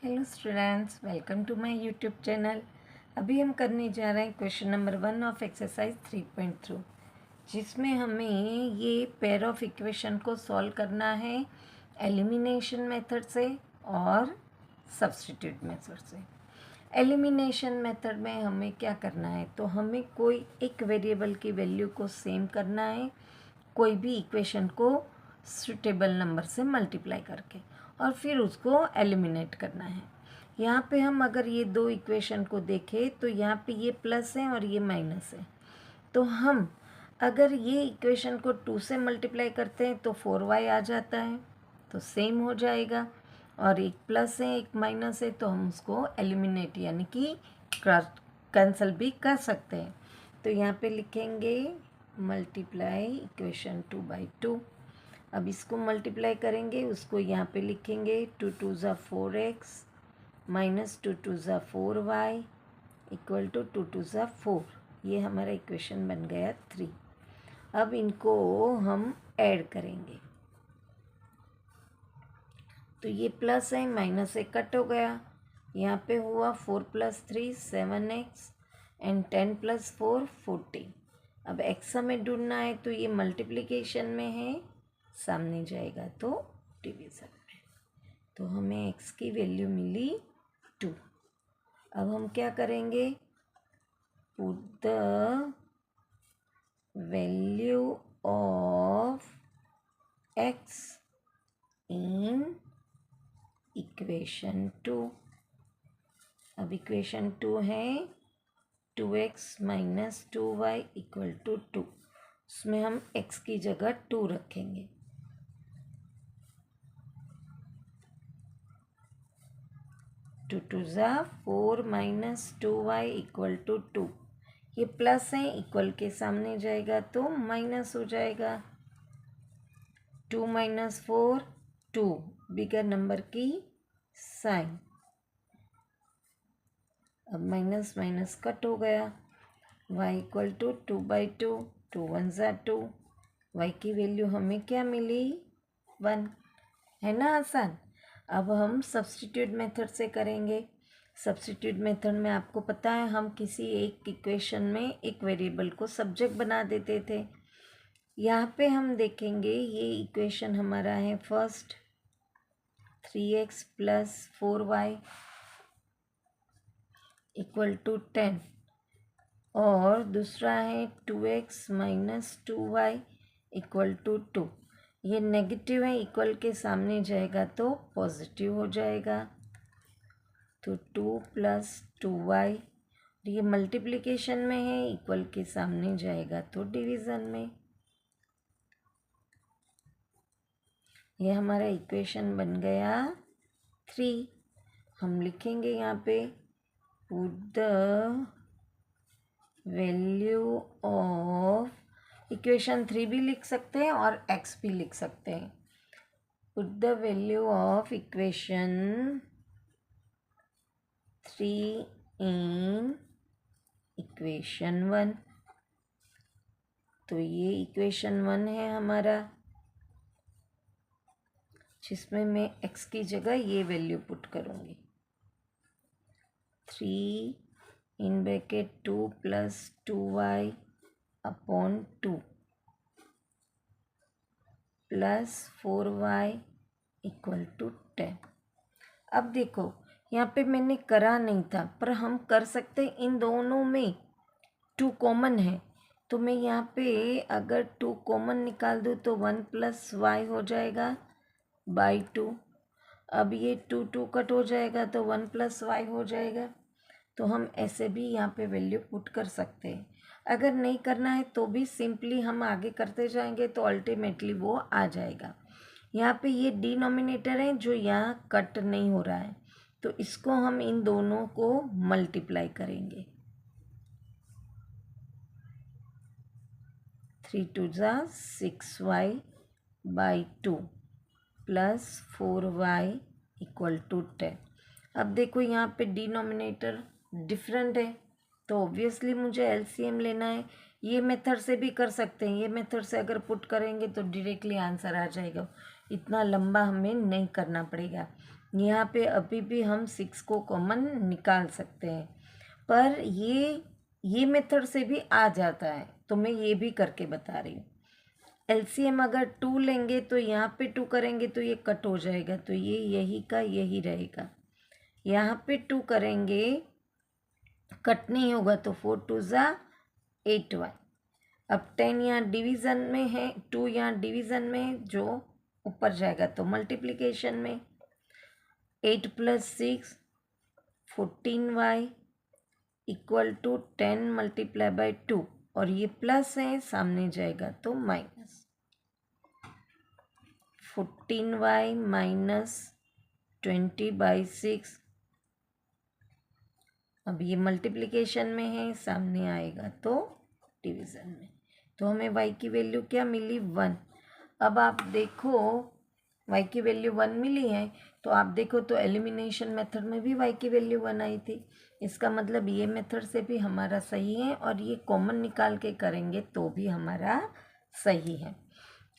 Hello students, welcome to my YouTube channel. अभी हम करने जा रहे हैं क्वेश्चन नंबर 1 ऑफ एक्सरसाइज 3.2, जिसमें हमें ये पेयर ऑफ इक्वेशन को सॉल्व करना है एलिमिनेशन मेथड से और सब्स्टिट्यूट मेथड से। एलिमिनेशन मेथड में हमें क्या करना है, तो हमें कोई एक वेरिएबल की वैल्यू को सेम करना है कोई भी इक्वेशन को सुटेबल नंबर से मल्टीप्लाई करके, और फिर उसको एलिमिनेट करना है। यहाँ पे हम अगर ये दो इक्वेशन को देखें तो यहाँ पे ये प्लस है और ये माइनस है। तो हम अगर ये इक्वेशन को 2 से मल्टीप्लाई करते हैं तो 4y आ जाता है, तो सेम हो जाएगा। और एक प्लस है एक माइनस है, तो हम उसको एलिमिनेट यानी कि कैंसिल भी कर सकते हैं। तो यहाँ पे लिखेंगे मल्टीप्लाई इक्वेशन 2/2। अब इसको मल्टीप्लाई करेंगे, उसको यहाँ पे लिखेंगे 2 2 ज़ा 4x माइनस 2 2 ज़ा 4y इक्वल टू 2 2 ज़ा 4। ये हमारा इक्वेशन बन गया 3। अब इनको हम ऐड करेंगे, तो ये प्लस है माइनस से कट हो गया। यहाँ पे हुआ 4 + 3 7x एंड 10 + 4 14। अब x हमें ढूंढना है, तो ये मल्टीप्लिकेशन में है, सामने जाएगा तो डिवीज़न में। तो हमें x की वैल्यू मिली 2। अब हम क्या करेंगे, put the value of x in equation 2। अब इक्वेशन 2 है 2x minus 2y equal to 2। उसमें हम x की जगह 2 रखेंगे। 2 2 ज़ा 4 माइनस 2y इक्वल टू 2। ये प्लस है, इक्वल के सामने जाएगा तो माइनस हो जाएगा। 2 - 4 2, बिगर नंबर की साइन। अब माइनस माइनस कट हो गया। y इक्वल टू 2/2, 2 1 ज़ा 2। y की वैल्यू हमें क्या मिली 1, है ना आसान। अब हम सब्स्टिट्यूट मेथड से करेंगे। सब्स्टिट्यूट मेथड में आपको पता है हम किसी एक इक्वेशन में एक वेरिएबल को सब्जेक्ट बना देते थे। यहाँ पे हम देखेंगे ये इक्वेशन हमारा है first 3x + 4y equal to 10, और दूसरा है 2x minus 2y equal to 2। ये नेगेटिव है, इक्वल के सामने जाएगा तो पॉजिटिव हो जाएगा, तो 2 + 2y। ये मल्टीप्लिकेशन में है, इक्वल के सामने जाएगा तो डिवीज़न में। ये हमारा इक्वेशन बन गया 3। हम लिखेंगे यहाँ पे put the value of equation 3 भी लिख सकते हैं और x भी लिख सकते हैं। Put the value of equation 3 in equation 1। तो ये इक्वेशन 1 है हमारा, जिसमें मैं x की जगह ये वैल्यू पुट करूँगी 3 in bracket 2 + 2y upon 2 + 4y equal to 10। अब देखो यहाँ पे मैंने करा नहीं था, पर हम कर सकते इन दोनों में 2 कॉमन है, तो मैं यहाँ पे अगर 2 कॉमन निकाल दूँ तो 1 + y हो जाएगा बाई 2। अब ये 2 2 कट हो जाएगा तो 1 + y हो जाएगा। तो हम ऐसे भी यहाँ पे वैल्यू पुट कर सकते हैं। अगर नहीं करना है तो भी सिंपली हम आगे करते जाएंगे तो अल्टीमेटली वो आ जाएगा। यहाँ पे ये डिनोमिनेटर है जो यहाँ कट नहीं हो रहा है, तो इसको हम इन दोनों को मल्टीप्लाई करेंगे। 3 2 ज़ा 6y by 2 + 4y equal to 10। अब देखो यहाँ पे डिनोमिनेटर डिफरेंट है, तो ऑब्वियसली मुझे एलसीएम लेना है। ये मेथड से भी कर सकते हैं, ये मेथड से अगर पुट करेंगे तो डायरेक्टली आंसर आ जाएगा, इतना लंबा हमें नहीं करना पड़ेगा। यहाँ पे अभी भी हम 6 को कॉमन निकाल सकते हैं, पर ये मेथड से भी आ जाता है, तो मैं ये भी करके बता रही हूँ। एलसीएम अगर 2 लेंगे तो यहाँ पे 2 करेंगे तो ये कट हो जाएगा, तो ये यही का यही रहेगा। यहाँ पे 2 करेंगे, कट नहीं होगा, तो 4 2 ज़ा 8y। अब 10 यहाँ डिवीज़न में है, 2 यहाँ डिवीज़न में, जो ऊपर जाएगा तो मल्टीप्लिकेशन में। 8 + 6 14y इक्वल टू 10 × 2, और ये प्लस है, सामने जाएगा तो माइनस। 14y minus 20/6। अब ये मल्टीप्लिकेशन में है, सामने आएगा तो डिवीज़न में। तो हमें y की वैल्यू क्या मिली? 1। अब आप देखो y की वैल्यू 1 मिली है, तो आप देखो तो एलिमिनेशन मेथड में भी y की वैल्यू 1 आई थी। इसका मतलब ये मेथड से भी हमारा सही है, और ये कॉमन निकाल के करेंगे तो भी हमारा सही है।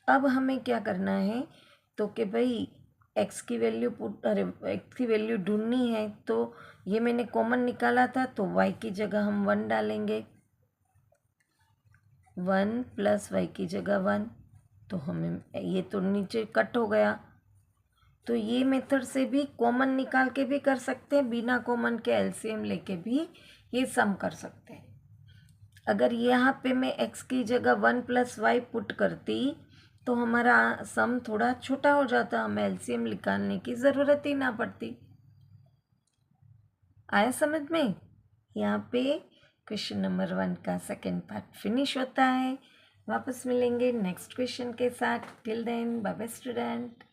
अब हमें क्या करना है, तो कि भाई x की वैल्यू ढूंढनी है, तो ये मैंने कॉमन निकाला था, तो y की जगह हम 1 डालेंगे। 1 + y की जगह 1, तो हमें ये तो नीचे कट हो गया। तो ये मेथड से भी कॉमन निकाल के भी कर सकते हैं, बिना कॉमन के एलसीएम लेके भी ये सम कर सकते हैं। अगर यहाँ पे मैं x की जगह 1 + y पुट करती तो हमारा सम थोड़ा छोटा हो जाता, हमें एलसीएम निकालने की ज़रूरत ही ना पड़ती। आया समझ में? यहाँ पे क्वेश्चन नंबर 1 का सेकेंड पार्ट फिनिश होता है। वापस मिलेंगे नेक्स्ट क्वेश्चन के साथ। Till then bye bye student.